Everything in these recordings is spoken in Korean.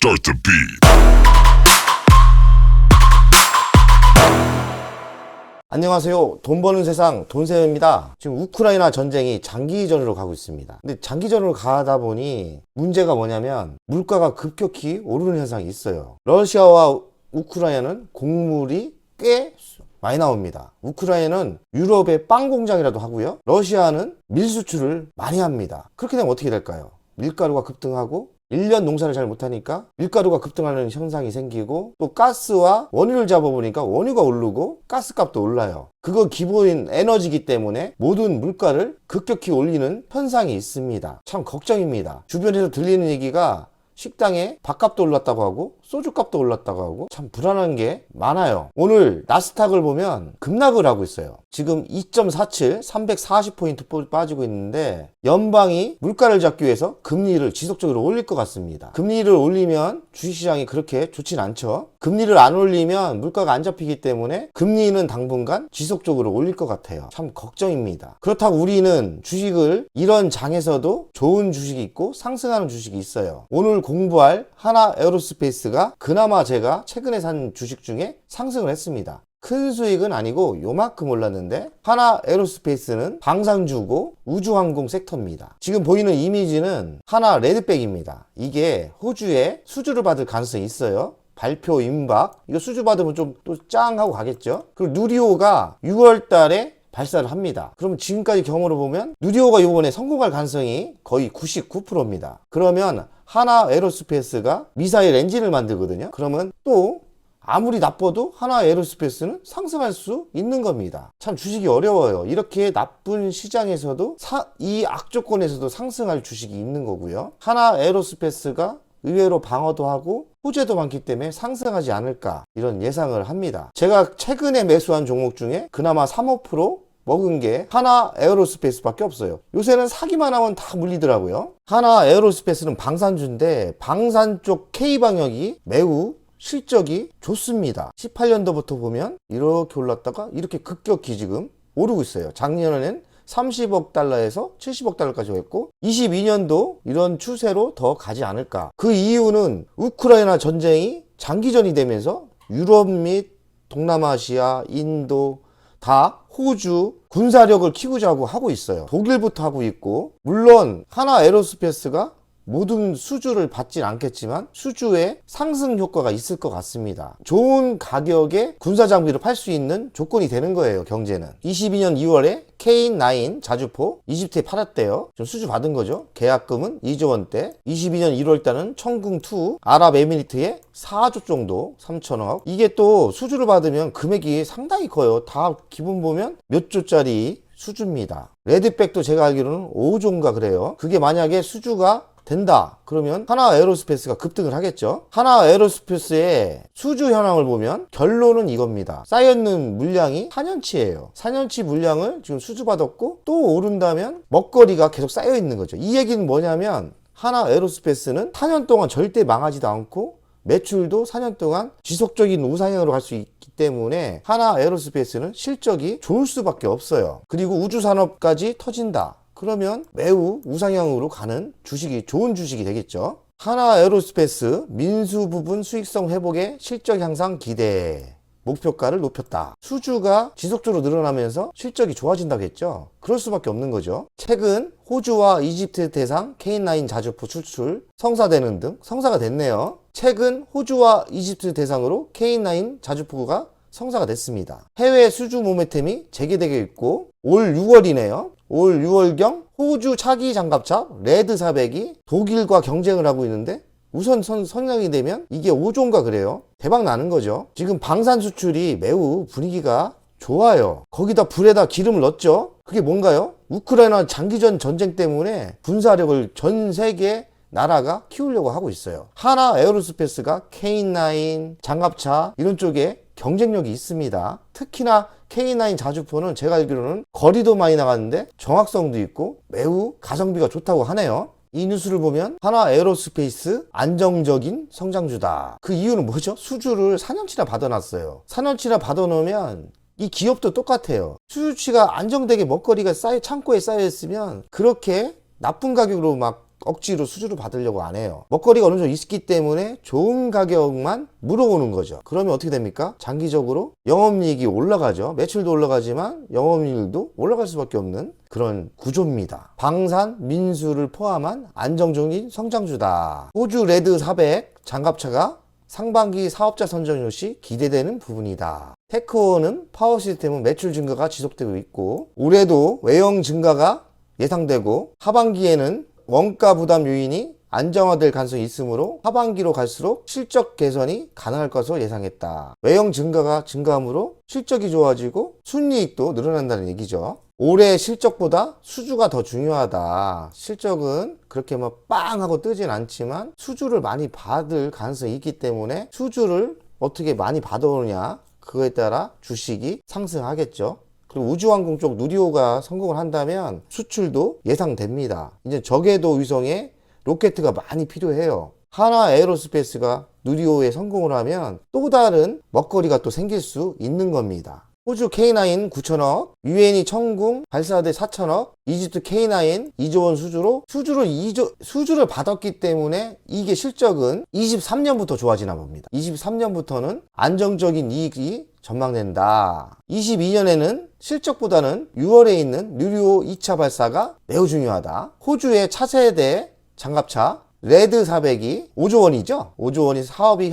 Start the beat. 안녕하세요. 돈 버는 세상 돈세입니다. 지금 우크라이나 전쟁이 장기전으로 가고 있습니다. 근데 장기전으로 가다 보니 문제가 뭐냐면 물가가 급격히 오르는 현상이 있어요. 러시아와 우크라이나는 곡물이 꽤 많이 나옵니다. 우크라이나는 유럽의 빵 공장이라도 하고요. 러시아는 밀 수출을 많이 합니다. 그렇게 되면 어떻게 될까요? 밀가루가 급등하고 1년 농사를 잘 못하니까 밀가루가 급등하는 현상이 생기고, 또 가스와 원유를 잡아보니까 원유가 오르고 가스값도 올라요. 그거 기본인 에너지기 때문에 모든 물가를 급격히 올리는 현상이 있습니다. 참 걱정입니다. 주변에서 들리는 얘기가 식당에 밥값도 올랐다고 하고 소주값도 올랐다고 하고 참 불안한 게 많아요. 오늘 나스닥을 보면 급락을 하고 있어요. 지금 2.47, 340포인트 빠지고 있는데, 연방이 물가를 잡기 위해서 금리를 지속적으로 올릴 것 같습니다. 금리를 올리면 주식시장이 그렇게 좋진 않죠. 금리를 안 올리면 물가가 안 잡히기 때문에 금리는 당분간 지속적으로 올릴 것 같아요. 참 걱정입니다. 그렇다고 우리는 주식을 이런 장에서도 좋은 주식이 있고 상승하는 주식이 있어요. 오늘 공부할 하나 에어로스페이스가 그나마 제가 최근에 산 주식 중에 상승을 했습니다. 큰 수익은 아니고 요만큼 올랐는데, 하나 에어로스페이스는 방산주고 우주항공 섹터입니다. 지금 보이는 이미지는 하나 레드백입니다. 이게 호주에 수주를 받을 가능성이 있어요. 발표 임박, 이거 수주 받으면 좀 또 짱하고 가겠죠. 그리고 누리호가 6월 달에 발사를 합니다. 그럼 지금까지 경험으로 보면 누리호가 이번에 성공할 가능성이 거의 99%입니다. 그러면 하나 에어로스페이스가 미사일 엔진을 만들거든요. 그러면 또 아무리 나빠도 하나 에어로스페이스는 상승할 수 있는 겁니다. 참 주식이 어려워요. 이렇게 나쁜 시장에서도 이 악조건에서도 상승할 주식이 있는 거고요. 하나 에어로스페이스가 의외로 방어도 하고 호재도 많기 때문에 상승하지 않을까, 이런 예상을 합니다. 제가 최근에 매수한 종목 중에 그나마 3~5% 먹은 게 하나 에어로스페이스 밖에 없어요. 요새는 사기만 하면 다 물리더라고요. 하나 에어로스페이스는 방산주인데 방산 쪽 K방역이 매우 실적이 좋습니다. 18년도부터 보면 이렇게 올랐다가 이렇게 급격히 지금 오르고 있어요. 작년에는 30억 달러에서 70억 달러까지 했고, 22년도 이런 추세로 더 가지 않을까. 그 이유는 우크라이나 전쟁이 장기전이 되면서 유럽 및 동남아시아, 인도 다 호주 군사력을 키우자고 하고 있어요. 독일부터 하고 있고, 물론 하나 에어로스페이스가 모든 수주를 받진 않겠지만 수주에 상승 효과가 있을 것 같습니다. 좋은 가격에 군사장비를 팔 수 있는 조건이 되는 거예요. 경제는 22년 2월에 K9 자주포 이집트에 팔았대요. 좀 수주 받은 거죠. 계약금은 2조 원대. 22년 1월 달은 청궁2 아랍에미리트에 4조 정도, 3천억. 이게 또 수주를 받으면 금액이 상당히 커요. 다 기본 보면 몇 조짜리 수주입니다. 레드백도 제가 알기로는 5조인가 그래요. 그게 만약에 수주가 된다 그러면 하나 에어로스페이스가 급등을 하겠죠. 하나 에어로스페이스의 수주 현황을 보면 결론은 이겁니다. 쌓여있는 물량이 4년치예요. 4년치 물량을 지금 수주받았고 또 오른다면 먹거리가 계속 쌓여있는 거죠. 이 얘기는 뭐냐면 하나 에어로스페이스는 4년 동안 절대 망하지도 않고 매출도 4년 동안 지속적인 우상향으로 갈 수 있기 때문에 하나 에어로스페이스는 실적이 좋을 수밖에 없어요. 그리고 우주산업까지 터진다 그러면 매우 우상향으로 가는 주식이 좋은 주식이 되겠죠. 하나 에어로스페이스 민수 부분 수익성 회복의 실적 향상 기대. 목표가를 높였다. 수주가 지속적으로 늘어나면서 실적이 좋아진다고 했죠. 그럴 수밖에 없는 거죠. 최근 호주와 이집트 대상 K9 자주포 수출 성사되는 등 성사가 됐네요. 최근 호주와 이집트 대상으로 K9 자주포가 성사가 됐습니다. 해외 수주 모멘텀이 재개되고 있고, 올 6월이네요. 올 6월경 호주 차기 장갑차 레드 400이 독일과 경쟁을 하고 있는데 우선 선양이 되면 이게 5조인가 그래요. 대박 나는 거죠. 지금 방산 수출이 매우 분위기가 좋아요. 거기다 불에다 기름을 넣었죠. 그게 뭔가요? 우크라이나 장기전 전쟁 때문에 군사력을 전 세계 나라가 키우려고 하고 있어요. 하나 에어로스페이스가 K9 장갑차 이런 쪽에 경쟁력이 있습니다. 특히나 K9 자주포는 제가 알기로는 거리도 많이 나가는데 정확성도 있고 매우 가성비가 좋다고 하네요. 이 뉴스를 보면 하나 에어로스페이스 안정적인 성장주다. 그 이유는 뭐죠? 수주를 4년치나 받아놨어요. 4년치나 받아놓으면 이 기업도 똑같아요. 수주치가 안정되게 먹거리가 창고에 쌓여있으면 그렇게 나쁜 가격으로 막 억지로 수주를 받으려고 안 해요. 먹거리가 어느 정도 있기 때문에 좋은 가격만 물어오는 거죠. 그러면 어떻게 됩니까? 장기적으로 영업이익이 올라가죠. 매출도 올라가지만 영업이익도 올라갈 수밖에 없는 그런 구조입니다. 방산, 민수를 포함한 안정적인 성장주다. 호주 레드 400 장갑차가 상반기 사업자 선정 시 기대되는 부분이다. 테크원은 파워 시스템은 매출 증가가 지속되고 있고 올해도 외형 증가가 예상되고 하반기에는 원가 부담 요인이 안정화될 가능성이 있으므로 하반기로 갈수록 실적 개선이 가능할 것으로 예상했다. 외형 증가함으로 실적이 좋아지고 순이익도 늘어난다는 얘기죠. 올해 실적보다 수주가 더 중요하다. 실적은 그렇게 뭐 빵 하고 뜨진 않지만 수주를 많이 받을 가능성이 있기 때문에 수주를 어떻게 많이 받아오느냐 그거에 따라 주식이 상승하겠죠. 그리고 우주항공 쪽 누리호가 성공을 한다면 수출도 예상됩니다. 이제 저궤도 위성에 로켓가 많이 필요해요. 하나 에어로스페이스가 누리호에 성공을 하면 또 다른 먹거리가 또 생길 수 있는 겁니다. 호주 K9 9천억, UN이 천궁 발사대 4천억, 이집트 K9 2조 원 수주를 받았기 때문에 이게 실적은 23년부터 좋아지나 봅니다. 23년부터는 안정적인 이익이 전망된다. 22년에는 실적보다는 6월에 있는 누리호 2차 발사가 매우 중요하다. 호주의 차세대 장갑차 레드 400이 5조 원이죠. 5조 원이 사업이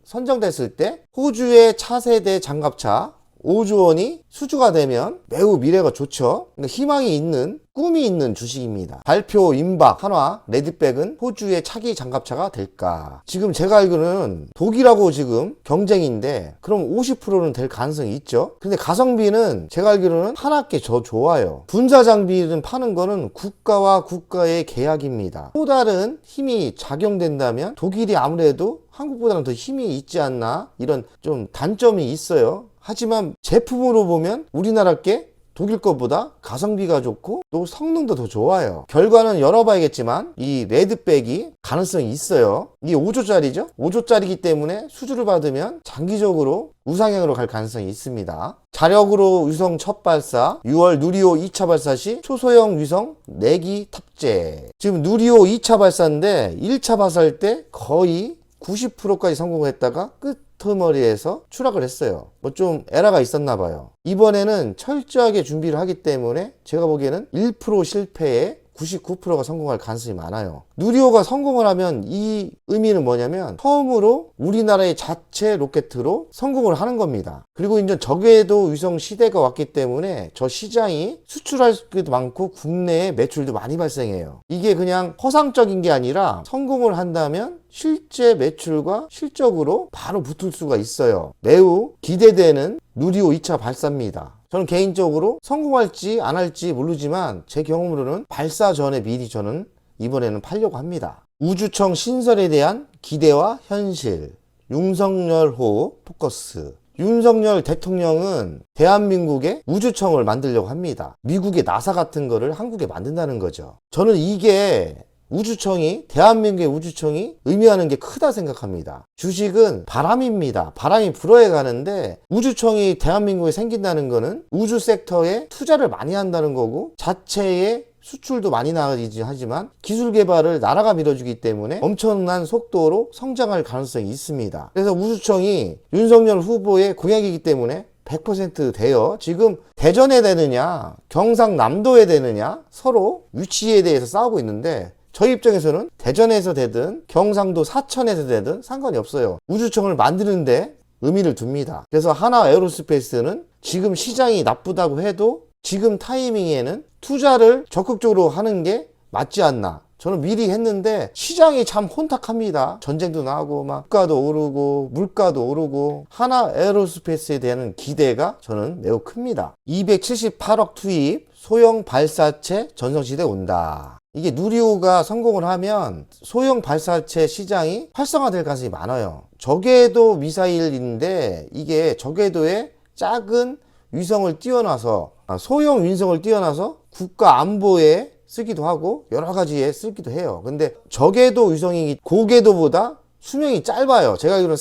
선정됐을 때 호주의 차세대 장갑차 5조 원이 수주가 되면 매우 미래가 좋죠. 희망이 있는 꿈이 있는 주식입니다. 발표 임박 한화 레드백은 호주의 차기 장갑차가 될까? 지금 제가 알기로는 독일하고 지금 경쟁인데 그럼 50%는 될 가능성이 있죠. 근데 가성비는 제가 알기로는 하나께 더 좋아요. 군사 장비를 파는 거는 국가와 국가의 계약입니다. 또 다른 힘이 작용된다면 독일이 아무래도 한국보다는 더 힘이 있지 않나 이런 좀 단점이 있어요. 하지만 제품으로 보면 우리나라께 독일 것보다 가성비가 좋고 또 성능도 더 좋아요. 결과는 열어봐야겠지만 이 레드백이 가능성이 있어요. 이게 5조짜리죠. 5조짜리이기 때문에 수주를 받으면 장기적으로 우상향으로 갈 가능성이 있습니다. 자력으로 위성 첫 발사 6월 누리호 2차 발사 시 초소형 위성 4기 탑재. 지금 누리호 2차 발사인데 1차 발사할 때 거의 90%까지 성공했다가 끝머리에서 추락을 했어요. 뭐 좀 에러가 있었나 봐요. 이번에는 철저하게 준비를 하기 때문에 제가 보기에는 1% 실패에 99%가 성공할 가능성이 많아요. 누리호가 성공을 하면 이 의미는 뭐냐면 처음으로 우리나라의 자체 로켓으로 성공을 하는 겁니다. 그리고 이제 저궤도 위성 시대가 왔기 때문에 저 시장이 수출할 수도 많고 국내에 매출도 많이 발생해요. 이게 그냥 허상적인 게 아니라 성공을 한다면 실제 매출과 실적으로 바로 붙을 수가 있어요. 매우 기대되는 누리호 2차 발사입니다. 저는 개인적으로 성공할지 안 할지 모르지만 제 경험으로는 발사 전에 미리 저는 이번에는 팔려고 합니다. 우주청 신설에 대한 기대와 현실. 윤석열호 포커스. 윤석열 대통령은 대한민국의 우주청을 만들려고 합니다. 미국의 나사 같은 거를 한국에 만든다는 거죠. 저는 이게 우주청이 대한민국의 우주청이 의미하는 게 크다 생각합니다. 주식은 바람입니다. 바람이 불어야 가는데 우주청이 대한민국에 생긴다는 거는 우주 섹터에 투자를 많이 한다는 거고 자체의 수출도 많이 나가지 하지만 기술 개발을 나라가 밀어주기 때문에 엄청난 속도로 성장할 가능성이 있습니다. 그래서 우주청이 윤석열 후보의 공약이기 때문에 100% 돼요. 지금 대전에 되느냐 경상남도에 되느냐 서로 위치에 대해서 싸우고 있는데 저희 입장에서는 대전에서 되든 경상도 사천에서 되든 상관이 없어요. 우주청을 만드는데 의미를 둡니다. 그래서 하나 에어로스페이스는 지금 시장이 나쁘다고 해도 지금 타이밍에는 투자를 적극적으로 하는 게 맞지 않나. 저는 미리 했는데 시장이 참 혼탁합니다. 전쟁도 나고 막 물가도 오르고 물가도 오르고 하나 에어로스페이스에 대한 기대가 저는 매우 큽니다. 278억 투입 소형 발사체 전성시대 온다. 이게 누리호가 성공을 하면 소형 발사체 시장이 활성화될 가능성이 많아요. 저궤도 미사일인데 이게 저궤도에 작은 위성을 띄워놔서 소형 위성을 띄워놔서 국가 안보에 쓰기도 하고 여러 가지에 쓰기도 해요. 근데 저궤도 위성이 고궤도보다 수명이 짧아요. 제가 알기로는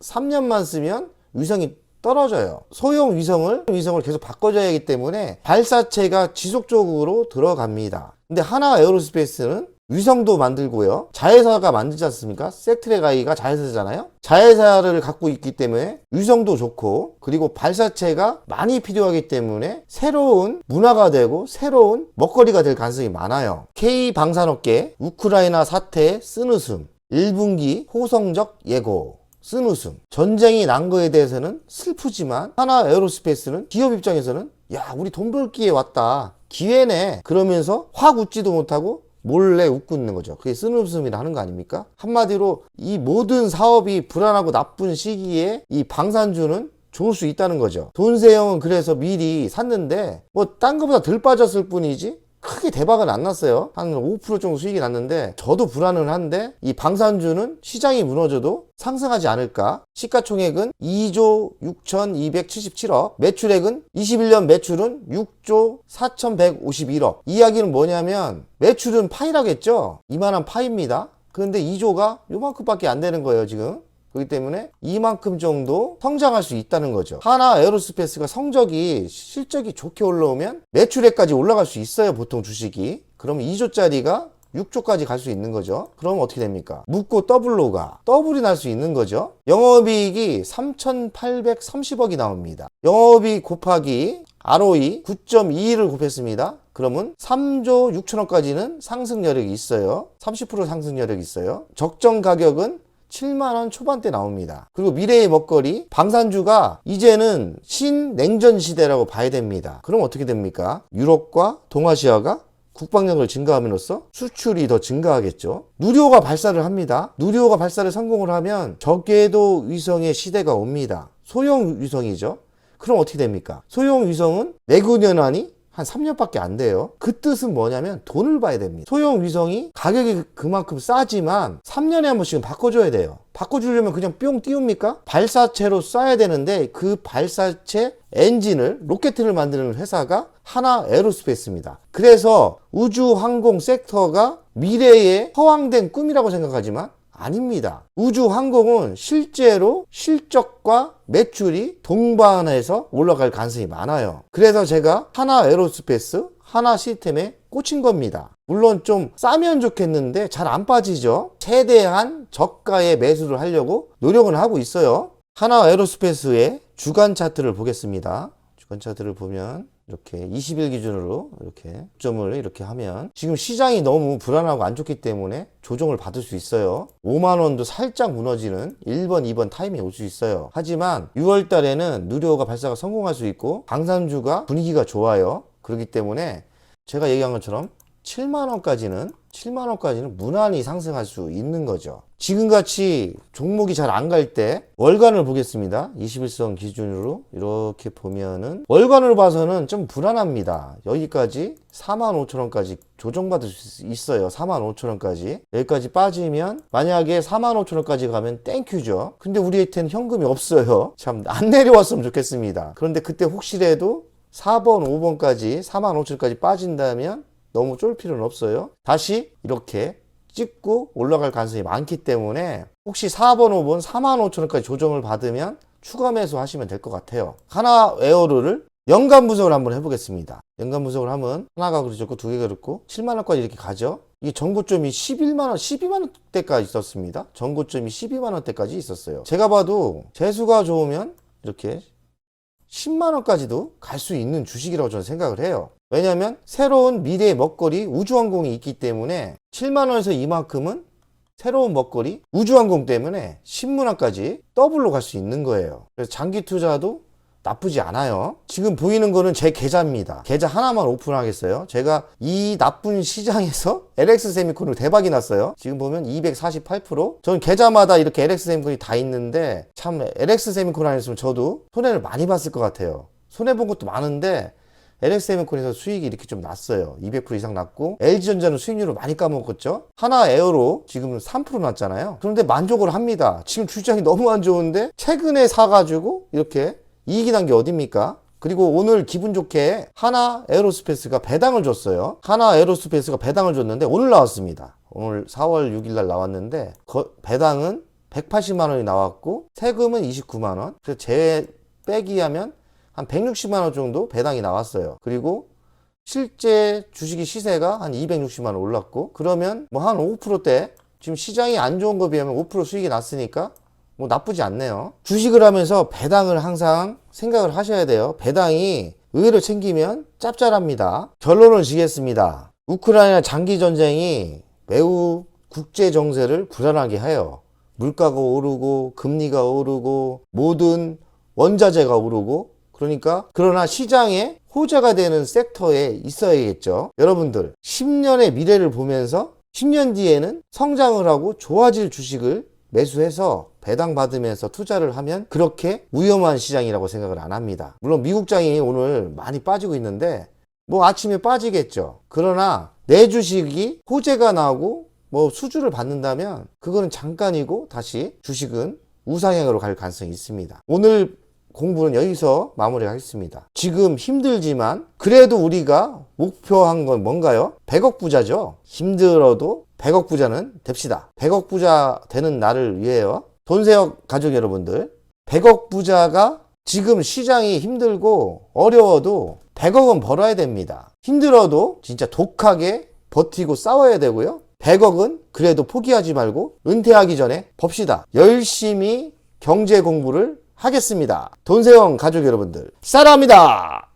3년만 쓰면 위성이 떨어져요. 소형 위성을 계속 바꿔줘야 하기 때문에 발사체가 지속적으로 들어갑니다. 근데 하나 에어로스페이스는 위성도 만들고요. 자회사가 만들지 않습니까? 섹트레가이가 자회사잖아요. 자회사를 갖고 있기 때문에 위성도 좋고, 그리고 발사체가 많이 필요하기 때문에 새로운 문화가 되고 새로운 먹거리가 될 가능성이 많아요. K방산업계 우크라이나 사태의 쓴웃음, 1분기 호성적 예고, 쓴웃음. 전쟁이 난 거에 대해서는 슬프지만 하나 에어로스페이스는 기업 입장에서는 야, 우리 돈 벌 기회 왔다, 기회네, 그러면서 확 웃지도 못하고 몰래 웃고 있는 거죠. 그게 쓴웃음이라 하는 거 아닙니까? 한마디로 이 모든 사업이 불안하고 나쁜 시기에 이 방산주는 좋을 수 있다는 거죠. 돈세형은 그래서 미리 샀는데 뭐 딴 거보다 덜 빠졌을 뿐이지 크게 대박은 안 났어요. 한 5% 정도 수익이 났는데 저도 불안은 한데 이 방산주는 시장이 무너져도 상승하지 않을까. 시가총액은 2조 6,277억, 매출액은 21년 매출은 6조 4,151억. 이야기는 뭐냐면 매출은 파이라겠죠. 이만한 파입니다. 그런데 2조가 요만큼밖에 안 되는 거예요 지금. 그렇기 때문에 이만큼 정도 성장할 수 있다는 거죠. 하나 에어로스페이스가 실적이 좋게 올라오면 매출액까지 올라갈 수 있어요, 보통 주식이. 그러면 2조짜리가 6조까지 갈 수 있는 거죠. 그럼 어떻게 됩니까? 묻고 더블이 날 수 있는 거죠. 영업이익이 3,830억이 나옵니다. 영업이익 곱하기 ROE 9.21을 곱했습니다. 그러면 3조 6천억까지는 상승 여력이 있어요. 30% 상승 여력이 있어요. 적정 가격은 7만원 초반대 나옵니다. 그리고 미래의 먹거리, 방산주가 이제는 신냉전 시대라고 봐야 됩니다. 그럼 어떻게 됩니까? 유럽과 동아시아가 국방력을 증가함으로써 수출이 더 증가하겠죠. 누리호가 발사를 합니다. 누리호가 발사를 성공을 하면 저궤도 위성의 시대가 옵니다. 소형 위성이죠. 그럼 어떻게 됩니까? 소형 위성은 내구년한이 한 3년밖에 안 돼요. 그 뜻은 뭐냐면 돈을 봐야 됩니다. 소형 위성이 가격이 그만큼 싸지만 3년에 한 번씩은 바꿔줘야 돼요. 바꿔주려면 그냥 뿅 띄웁니까? 발사체로 쏴야 되는데 그 발사체 엔진을, 로켓을 만드는 회사가 하나 에어로스페이스입니다. 그래서 우주 항공 섹터가 미래의 허황된 꿈이라고 생각하지만 아닙니다. 우주 항공은 실제로 실적과 매출이 동반해서 올라갈 가능성이 많아요. 그래서 제가 하나 에어로스페이스, 하나 시스템에 꽂힌 겁니다. 물론 좀 싸면 좋겠는데 잘 안 빠지죠. 최대한 저가에 매수를 하려고 노력은 하고 있어요. 하나 에어로스페이스의 주간 차트를 보겠습니다. 주간 차트를 보면 이렇게 20일 기준으로 이렇게 점을 이렇게 하면 지금 시장이 너무 불안하고 안 좋기 때문에 조정을 받을 수 있어요. 5만원도 살짝 무너지는 1번, 2번 타이밍이 올 수 있어요. 하지만 6월 달에는 누리호가 발사가 성공할 수 있고 방산주가 분위기가 좋아요. 그렇기 때문에 제가 얘기한 것처럼 7만원까지는 무난히 상승할 수 있는 거죠. 지금같이 종목이 잘 안 갈 때 월간을 보겠습니다. 21선 기준으로 이렇게 보면은 월간을 봐서는 좀 불안합니다. 여기까지 45,000원까지 조정받을 수 있어요. 45,000원까지. 여기까지 빠지면 만약에 45,000원까지 가면 땡큐죠. 근데 우리한테는 현금이 없어요. 참 안 내려왔으면 좋겠습니다. 그런데 그때 혹시라도 4번, 5번까지 45,000원까지 빠진다면 너무 쫄 필요는 없어요. 다시 이렇게 찍고 올라갈 가능성이 많기 때문에 혹시 4번, 5번 45,000원까지 조정을 받으면 추가 매수 하시면 될 것 같아요. 하나 에어로를 연간 분석을 한번 해보겠습니다. 연간 분석을 하면 하나가 그렇고 두 개가 그렇고 7만원까지 이렇게 가죠. 이 전고점이 11만원, 12만원대까지 있었습니다. 전고점이 12만원대까지 있었어요. 제가 봐도 재수가 좋으면 이렇게 10만원까지도 갈 수 있는 주식이라고 저는 생각을 해요. 왜냐하면 새로운 미래의 먹거리 우주항공이 있기 때문에 7만원에서 이만큼은 새로운 먹거리 우주항공 때문에 신문화까지 더블로 갈 수 있는 거예요. 그래서 장기 투자도 나쁘지 않아요. 지금 보이는 거는 제 계좌입니다. 계좌 하나만 오픈하겠어요. 제가 이 나쁜 시장에서 LX세미콘으로 대박이 났어요. 지금 보면 248%. 저는 계좌마다 이렇게 LX세미콘이 다 있는데 참 LX세미콘 안 했으면 저도 손해를 많이 봤을 것 같아요. 손해본 것도 많은데 LX세미콘에서 수익이 이렇게 좀 났어요. 200% 이상 났고 LG전자는 수익률을 많이 까먹었죠. 하나 에어로 지금 3% 났잖아요. 그런데 만족을 합니다. 지금 주장이 너무 안 좋은데 최근에 사가지고 이렇게 이익이 난 게 어딥니까? 그리고 오늘 기분 좋게 하나 에어로스페이스가 배당을 줬어요. 하나 에어로스페이스가 배당을 줬는데 오늘 나왔습니다. 오늘 4월 6일 날 나왔는데 배당은 180만 원이 나왔고 세금은 29만 원. 그래서 제 빼기 하면 한 160만 원 정도 배당이 나왔어요. 그리고 실제 주식이 시세가 한 260만 원 올랐고, 그러면 뭐 한 5%대, 지금 시장이 안 좋은 거 비하면 5% 수익이 났으니까 뭐 나쁘지 않네요. 주식을 하면서 배당을 항상 생각을 하셔야 돼요. 배당이 의외로 챙기면 짭짤합니다. 결론을 지겠습니다. 우크라이나 장기 전쟁이 매우 국제 정세를 불안하게 해요. 물가가 오르고 금리가 오르고 모든 원자재가 오르고, 그러나 시장에 호재가 되는 섹터에 있어야겠죠. 여러분들 10년의 미래를 보면서 10년 뒤에는 성장을 하고 좋아질 주식을 매수해서 배당 받으면서 투자를 하면 그렇게 위험한 시장이라고 생각을 안 합니다. 물론 미국장이 오늘 많이 빠지고 있는데 뭐 아침에 빠지겠죠. 그러나 내 주식이 호재가 나고 뭐 수주를 받는다면 그거는 잠깐이고 다시 주식은 우상향으로 갈 가능성이 있습니다. 오늘 공부는 여기서 마무리하겠습니다. 지금 힘들지만 그래도 우리가 목표한 건 뭔가요? 100억 부자죠. 힘들어도 100억 부자는 됩시다. 100억 부자 되는 나를 위해요. 돈세어 가족 여러분들, 100억 부자가 지금 시장이 힘들고 어려워도 100억은 벌어야 됩니다. 힘들어도 진짜 독하게 버티고 싸워야 되고요. 100억은 그래도 포기하지 말고 은퇴하기 전에 법시다. 열심히 경제 공부를 하겠습니다. 돈세영 가족 여러분들, 사랑합니다.